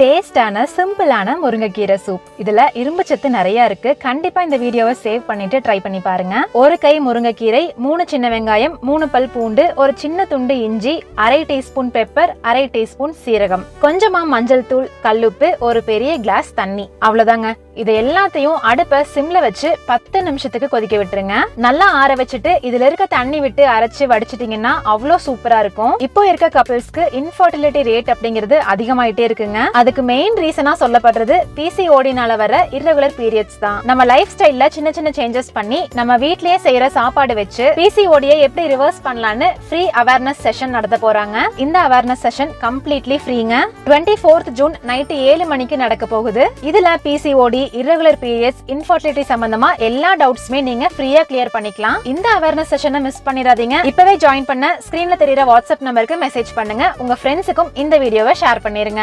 டேஸ்டான சிம்பிளான முருங்கைக்கீரை சூப். இதுல இரும்பு சத்து நிறைய இருக்கு. கண்டிப்பா இந்த வீடியோவை சேவ் பண்ணிட்டு ட்ரை பண்ணி பாருங்க. ஒரு கை முருங்கைக்கீரை, 3 சின்ன வெங்காயம், 3 பல் பூண்டு, ஒரு சின்ன துண்டு இஞ்சி, அரை டீஸ்பூன் பெப்பர், அரை டீஸ்பூன் சீரகம், கொஞ்சமா மஞ்சள் தூள், கல்லுப்பு, ஒரு பெரிய கிளாஸ் தண்ணி. அவ்வளவுதாங்க. இது எல்லாத்தையும் அடுப்பை சிம்ல வச்சு 10 நிமிஷத்துக்கு கொதிக்க விட்டுருங்க. நல்லா ஆற வச்சுட்டு இதுல இருக்க தண்ணி விட்டு அரைச்சு வடிச்சிட்டீங்கன்னா அவ்வளோ சூப்பரா இருக்கும். இப்போ இருக்க கப்பிள்ஸ்க்கு இன்ஃபர்டிலிட்டி ரேட் அப்படிங்கிறது அதிகமாயிட்டே இருக்குங்க. அதுக்கு மெயின் ரீசனா சொல்லப்படுறது பிசிஓடினால வர இர்ரெகுலர் பீரியட்ஸ் தான். நம்ம லைஃப் ஸ்டைல்ல சின்ன சின்ன சேஞ்சஸ் பண்ணி நம்ம வீட்லயே செய்யற சாப்பாடு வச்சு பிசிஓடியை எப்படி ரிவர்ஸ் பண்ணலாம்னு ஃப்ரீ அவேர்னஸ் செஷன் நடத்த போறாங்க. இந்த அவேர்னஸ் செஷன் கம்ப்ளீட்லி ஃப்ரீங்க. 24th ஜூன் நைட் 7 மணிக்கு நடக்க போகுது. இதுல பிசிஓடி, irregular periods, infertility சம்பந்தமா எல்லா டவுட்ஸ்மே நீங்க ஃப்ரீயா கிளியர் பண்ணிக்கலாம். இந்த அவேர்னஸ் செஷனை மிஸ் பண்ணிடாதீங்க. இப்பவே ஜாயின் பண்ண ஸ்கிரீன்ல தெரியுற வாட்ஸ்அப் நம்பருக்கு மெசேஜ் பண்ணுங்க. உங்க ஃப்ரெண்ட்ஸுக்கும் இந்த வீடியோவை ஷேர் பண்ணிருங்க.